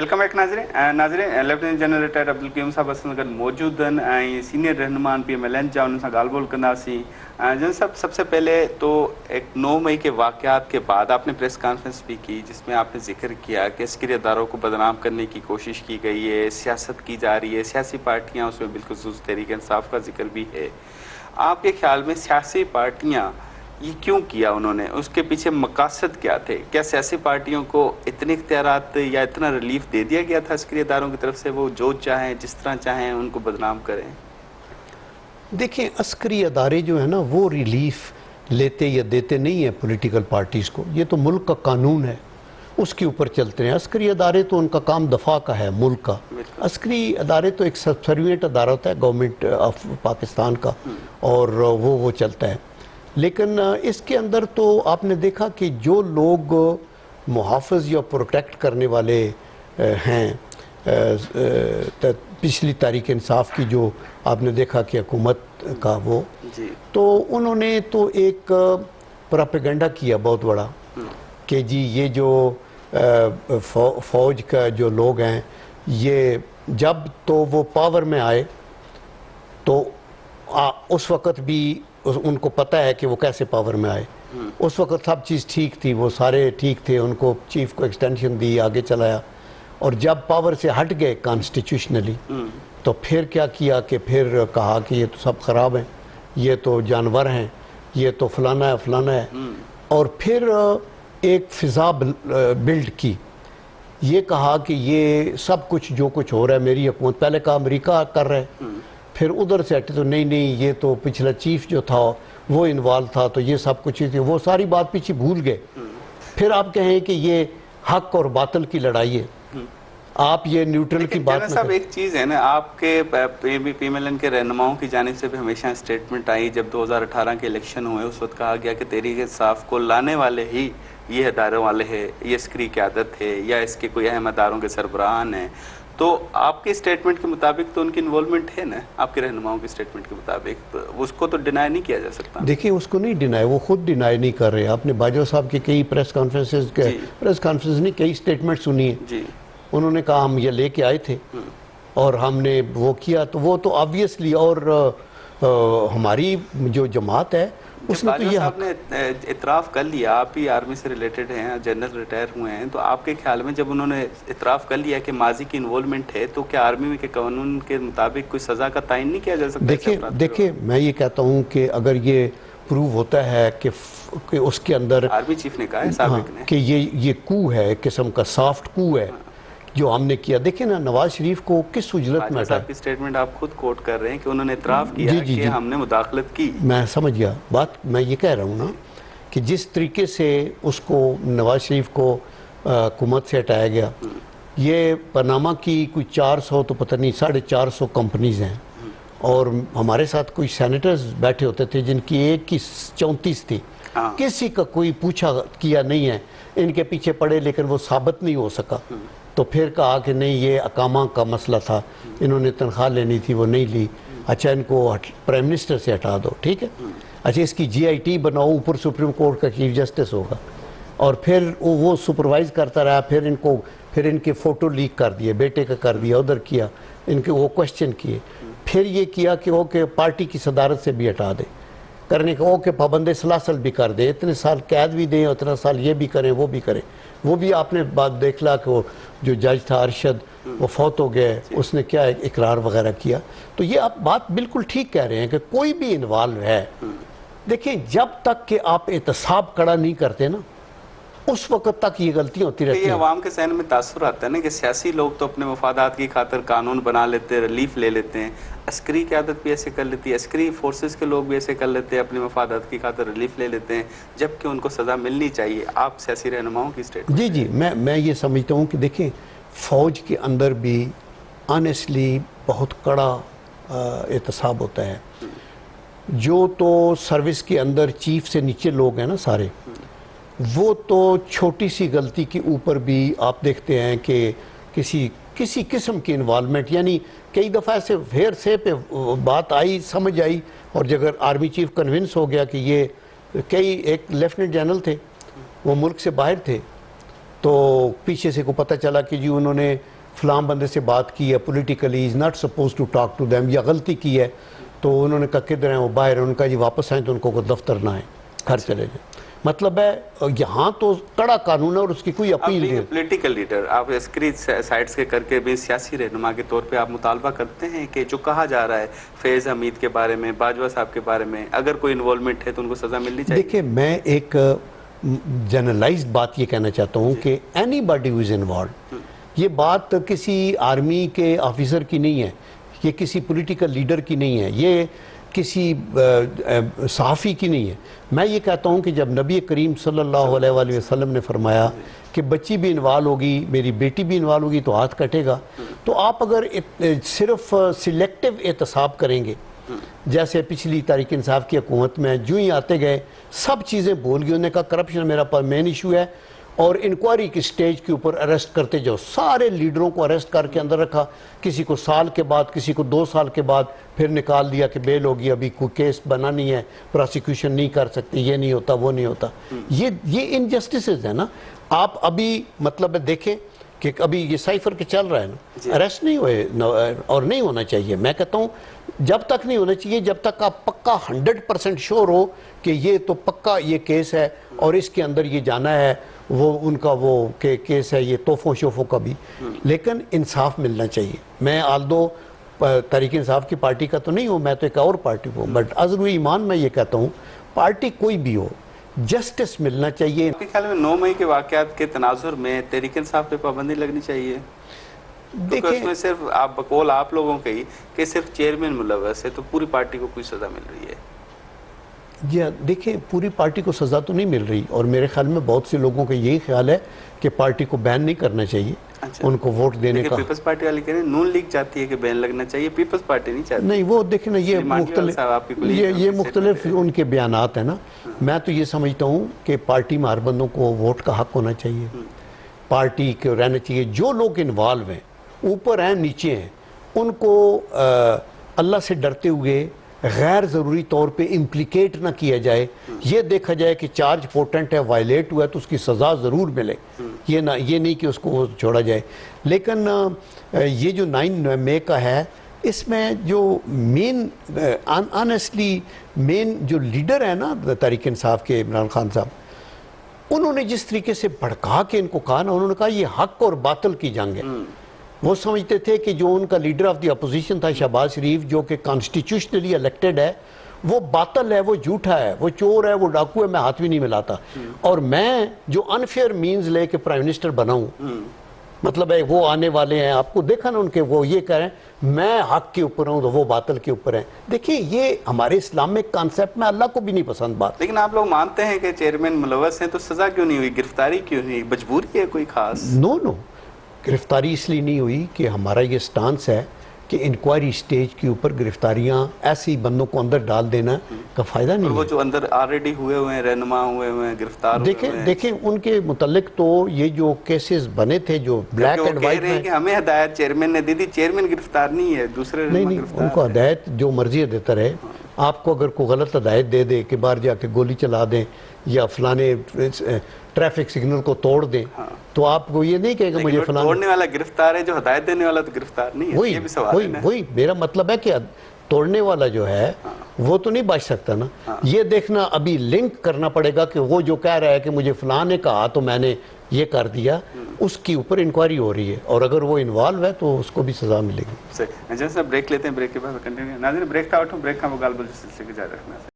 Welcome back नाज़रीन lieutenant general retired Abdul Qayoom साहब असां गॾु मौजूद आहिनि सीनियर रहनुमा PMLN जा उन सां ॻाल्हि ॿोल कंदासीं। जन साहब, सबसे पहले तो एक 9 मई के वाक़यात के बाद आपने प्रेस कॉन्फ्रेंस भी की जिसमें आपने जिक्र किया कि अस्करी अदारों को बदनाम करने की कोशिश की गई है, सियासत की जा रही है, सियासी पार्टियाँ उसमें बिलखुसूस तहरीक इंसाफ का जिक्र भी है। आपके ख्याल में सियासी पार्टियाँ ये क्यों किया उन्होंने, उसके पीछे मकासद क्या थे? क्या सियासी पार्टियों को इतने इख्तियारात या इतना रिलीफ दे दिया गया था अस्करी अदारों की तरफ से, वो जो चाहें जिस तरह चाहें उनको बदनाम करें? देखें, अस्करी अदारे जो है ना वो रिलीफ लेते या देते नहीं है पॉलिटिकल पार्टीज़ को। ये तो मुल्क का कानून है, उसके ऊपर चलते हैं। अस्करी अदारे तो उनका काम दफा का है, मुल्क का। अस्करी अदारे तो एक सबसर्विएंट अदारा होता है गवर्नमेंट ऑफ पाकिस्तान का, और वो चलता है। लेकिन इसके अंदर तो आपने देखा कि जो लोग मुहाफ़िज़ या प्रोटेक्ट करने वाले हैं, पिछली तहरीक इंसाफ की जो आपने देखा कि हुकूमत का वो जी, तो उन्होंने तो एक प्रोपेगेंडा किया बहुत बड़ा कि जी ये जो फ़ौज का जो लोग हैं, ये जब तो वो पावर में आए तो उस वक़्त भी उनको पता है कि वो कैसे पावर में आए। उस वक़्त सब चीज़ ठीक थी, वो सारे ठीक थे, उनको चीफ को एक्सटेंशन दी, आगे चलाया। और जब पावर से हट गए कॉन्स्टिट्यूशनली, तो फिर क्या किया कि फिर कहा कि ये तो सब ख़राब हैं, ये तो जानवर हैं, ये तो फलाना है फलाना है। और फिर एक फ़िज़ा बिल्ड की, ये कहा कि ये सब कुछ जो कुछ हो रहा है मेरी हुकूमत, पहले कहा अमेरिका कर रहा है, फिर उधर से हटे तो नहीं ये तो पिछला चीफ जो था वो इन्वॉल्व था, तो ये सब कुछ ही थी, वो सारी बात पीछे भूल गए। फिर आप कहें कि ये हक और बातिल की लड़ाई है, आप ये न्यूट्रल की बात साहब, एक चीज़ है ना, आपके PMLN के रहनुमाओं की जानिब से भी हमेशा स्टेटमेंट आई, जब 2018 के इलेक्शन हुए उस वक्त कहा गया कि तहरीक इंसाफ को लाने वाले ही ये अदारों वाले हैं, ये अस्करी क़यादत है या इसके कोई अहम अदारों के सरबराहान हैं। तो आपके स्टेटमेंट के मुताबिक तो उनकी इन्वॉल्वमेंट है ना, आपके रहनुमाओं के स्टेटमेंट के मुताबिक, तो उसको तो डिनाई नहीं किया जा सकता। देखिए, उसको नहीं डिनाई, वो खुद डिनाई नहीं कर रहे। आपने बाजवा साहब के कई प्रेस कॉन्फ्रेंस नहीं, कई स्टेटमेंट सुनी है। उन्होंने कहा हम ये लेके आए थे और हमने वो किया, तो वो तो ऑब्वियसली, और हमारी जो जमात है उसने तो ये आपने इतराफ़ कर लिया, आप ही आर्मी से रिलेटेड हैं, जनरल रिटायर हुए हैं, तो आपके ख्याल में जब उन्होंने इतराफ़ कर लिया कि माजी की इन्वॉल्वमेंट है, तो क्या आर्मी के कानून के मुताबिक कोई सज़ा का तायन नहीं किया जा सकता? देखिए मैं ये कहता हूँ कि अगर ये प्रूव होता है कि उसके अंदर, आर्मी चीफ ने कहा है साबिक ने, कि ये कू है, किस्म का सॉफ्ट कू है जो हमने किया। देखिए ना, नवाज शरीफ को किस उजलत में आपकी स्टेटमेंट आप खुद कोट कर रहे हैं कि उन्होंने इतराफ़ किया कि हमने मुदाखलत की। मैं समझ गया बात, मैं ये कह रहा हूँ ना कि जिस तरीके से उसको नवाज शरीफ को हुकूमत से हटाया गया, ये पनामा की कोई 400 तो पता नहीं 450 कंपनीज हैं, और हमारे साथ कोई सेनेटर्स बैठे होते थे जिनकी एक की 34 थी, किसी का कोई पूछा किया नहीं है, इनके पीछे पड़े, लेकिन वो साबित नहीं हो सका। तो फिर कहा कि नहीं ये अकामा का मसला था, इन्होंने तनख्वाह लेनी थी वो नहीं ली, अच्छा इनको प्राइम मिनिस्टर से हटा दो, ठीक है, अच्छा इसकी GIT बनाओ, ऊपर सुप्रीम कोर्ट का चीफ जस्टिस होगा। और फिर वो सुपरवाइज करता रहा, फिर इनके फ़ोटो लीक कर दिए, बेटे का कर दिया, उधर किया, इनके वो क्वेश्चन किए, फिर ये किया कि ओके पार्टी की सदारत से भी हटा दे, करने का ओके पाबंद सलासल भी कर दे, इतने साल कैद भी दें, इतना साल ये भी करें वो भी करें। वो भी आपने बात देख ला कि वो जो जज था अरशद, वो फौत हो गए, उसने क्या इकरार वगैरह किया। तो ये आप बात बिल्कुल ठीक कह रहे हैं कि कोई भी इन्वॉल्व है। देखिए, जब तक कि आप एहतसाब कड़ा नहीं करते ना, उस वक्त तक ये गलतियां होती रहती हैं। अवाम के सहन में तासुर आता है ना कि सियासी लोग तो अपने मफादात की खातिर कानून बना लेते हैं, रिलीफ ले लेते हैं, अस्करी क़यादत भी ऐसे कर लेती है, अस्करी फोर्सेस के लोग भी ऐसे कर लेते हैं, अपने मफादात की खातिर रिलीफ ले लेते हैं, जबकि उनको सज़ा मिलनी चाहिए। आप सियासी रहनुमाओं की स्टेटमेंट? जी, मैं ये समझता हूँ कि देखें, फ़ौज के अंदर भी ऑनेस्टली बहुत कड़ा एहतसाब होता है। जो तो सर्विस के अंदर चीफ से नीचे लोग हैं ना सारे, वो तो छोटी सी गलती के ऊपर भी आप देखते हैं कि किसी किस्म की इन्वॉल्वमेंट, यानी कई दफ़ा ऐसे फेर से पे बात आई, समझ आई, और अगर आर्मी चीफ कन्विंस हो गया कि ये, एक लेफ्टिनेंट जनरल थे, वो मुल्क से बाहर थे, تو پیچھے سے کو پتہ چلا کہ جی انہوں نے فلاں بندے سے بات کی ہے politically is not suppose to talk to them, یا غلطی کی ہے، تو انہوں نے کہا کدھر ہیں وہ باہر ہیں، ان کا جی واپس آئیں تو ان کو دفتر نہ آئیں، گھر چلے جائیں. مطلب ہے یہاں تو کڑا قانون ہے اور اس کی کوئی اپیل نہیں. پولیٹیکل لیڈر آپ عسکری سائٹس کے کر کے بھی سیاسی رہنما کے طور پہ آپ مطالبہ کرتے ہیں کہ جو کہا جا رہا ہے فیض حمید کے بارے میں، باجوہ صاحب کے بارے میں، اگر کوئی انوالومنٹ ہے تو ان کو سزا ملنی چاہیے؟ دیکھیں میں ایک جنرلائزڈ بات یہ کہنا چاہتا ہوں کہ اینی باڈی وز انوالوڈ، یہ بات کسی آرمی کے آفیسر کی نہیں ہے، یہ کسی پولیٹیکل لیڈر کی نہیں ہے، یہ کسی صحافی کی نہیں ہے. میں یہ کہتا ہوں کہ جب نبی کریم صلی اللہ علیہ وآلہ وسلم نے فرمایا کہ بچی بھی انوالو ہوگی، میری بیٹی بھی انوالو ہوگی تو ہاتھ کٹے گا، تو آپ اگر صرف سلیکٹیو احتساب کریں گے، جیسے پچھلی تحریک انصاف کی حکومت میں جو ہی آتے گئے سب چیزیں بول گئی، انہوں نے کہا کرپشن میرا مین ایشو ہے، اور انکوائری کی سٹیج کے اوپر اریسٹ کرتے جاؤ، سارے لیڈروں کو اریسٹ کر کے اندر رکھا، کسی کو سال کے بعد، کسی کو 2 سال کے بعد، پھر نکال دیا کہ بیل ہوگی، ابھی کوئی کیس بنا نہیں ہے، پراسیکیوشن نہیں کر سکتے، یہ نہیں ہوتا وہ نہیں ہوتا. یہ انجسٹسز ہیں نا. آپ ابھی مطلب دیکھیں کہ ابھی یہ سائفر کے چل رہا ہے نا، اریسٹ نہیں ہوئے اور نہیں ہونا چاہیے. میں کہتا ہوں جب تک نہیں ہونا چاہیے جب تک آپ پکا 100% شور ہو کہ یہ تو پکا یہ کیس ہے اور اس کے اندر یہ جانا ہے، وہ ان کا وہ کیس ہے، یہ توفوں شوفوں کا بھی. لیکن انصاف ملنا چاہیے. میں آلدو تحریک انصاف کی پارٹی کا تو نہیں ہوں، میں تو ایک اور پارٹی ہوں، بٹ عزم ایمان میں یہ کہتا ہوں پارٹی کوئی بھی ہو جسٹس ملنا چاہیے. آپ کے خیال میں 9 مئی کے واقعات کے تناظر میں تحریک انصاف پہ پابندی لگنی چاہیے؟ کیونکہ اس میں صرف آپ بقول آپ لوگوں کے ہی کہ صرف چیئرمین ملوث ہے تو پوری پارٹی کو کوئی سزا مل رہی ہے؟ جی دیکھیں پوری پارٹی کو سزا تو نہیں مل رہی، اور میرے خیال میں بہت سے لوگوں کا یہی خیال ہے کہ پارٹی کو بین نہیں کرنا چاہیے. ان کو ووٹ دینے کا پیپلز پارٹی والے کہہ رہے ہیں نون لیگ چاہتی ہے کہ بین لگنا چاہیے، پیپلز پارٹی نہیں چاہتی. نہیں وہ دیکھیں نا یہ مختلف ان کے بیانات ہیں نا. میں تو یہ سمجھتا ہوں کہ پارٹی میں ہر بندوں کو ووٹ کا حق ہونا چاہیے، پارٹی کے رہنا چاہیے. جو لوگ انوالو ہیں اوپر ہیں نیچے ہیں، ان کو اللہ سے ڈرتے ہوئے غیر ضروری طور پہ امپلیکیٹ نہ کیا جائے. یہ دیکھا جائے کہ چارج پوٹنٹ ہے، وائلیٹ ہوا ہے تو اس کی سزا ضرور ملے، یہ نہیں کہ اس کو چھوڑا جائے. لیکن یہ جو 9 مئی کا ہے اس میں جو مین آنیسٹلی مین جو لیڈر ہے نا تحریک انصاف کے عمران خان صاحب، انہوں نے جس طریقے سے بھڑکا کے ان کو کہا نا، انہوں نے کہا یہ حق اور باطل کی جنگ ہے. وہ سمجھتے تھے کہ جو ان کا لیڈر آف دی اپوزیشن تھا شہباز شریف، جو کہ کانسٹیٹیوشنلی الیکٹڈ ہے، وہ باطل ہے، وہ جھوٹا ہے، وہ چور ہے، وہ ڈاکو ہے، میں ہاتھ بھی نہیں ملاتا. اور میں جو انفیئر مینز لے کے پرائم منسٹر بناؤں، مطلب ہے وہ آنے والے ہیں، آپ کو دیکھا نا ان کے، وہ یہ کہہ رہے ہیں میں حق کے اوپر ہوں تو وہ باطل کے اوپر ہیں. دیکھیں یہ ہمارے اسلامک کانسیپٹ میں اللہ کو بھی نہیں پسند بات. لیکن آپ لوگ مانتے ہیں کہ چیئرمین ملوث ہیں تو سزا کیوں نہیں ہوئی، گرفتاری کیوں نہیں، مجبوری ہے کوئی خاص؟ نو گرفتاری اس لیے نہیں ہوئی کہ ہمارا یہ سٹانس ہے کہ انکوائری سٹیج کے اوپر گرفتاریاں ایسی بندوں کو اندر ڈال دینا کا فائدہ نہیں ہے. اور وہ جو اندر آلریڈی ہوئے ہیں، رہنما ہوئے ہیں، گرفتار ہوئے ہیں، دیکھیں ان کے متعلق تو یہ جو کیسز بنے تھے جو بلیک اینڈ وائٹ میں، کہ ہمیں ہدایت چیئرمین نے دی تھی، چیئرمین گرفتار نہیں ہے، دوسرے رہنما گرفتار. ان کو ہدایت جو مرضی دیتا رہے. آپ کو اگر کوئی غلط ہدایت دے دے کہ باہر جا کے گولی چلا دیں یا فلانے ٹریفک سگنل کو توڑ دیں، تو آپ کو یہ نہیں کہے گا مجھے فلانا. توڑنے والا گرفتار ہے، جو ہدایت دینے والا تو گرفتار نہیں ہے. یہ بھی سوال ہے. وہی میرا مطلب ہے کہ توڑنے والا جو ہے وہ تو نہیں بچ سکتا نا. یہ دیکھنا ابھی لنک کرنا پڑے گا کہ وہ جو کہہ رہا ہے کہ مجھے فلاں نے کہا تو میں نے یہ کر دیا، اس کی اوپر انکوائری ہو رہی ہے، اور اگر وہ انوالو ہے تو اس کو بھی سزا ملے گی. صحیح. جیسے بریک لیتے ہیں، بریک کے بعد کنٹینیو. ناظرین بریک تھا اٹھو، بریک کا مقابلہ سلسلے کے جاری رکھنا ہے.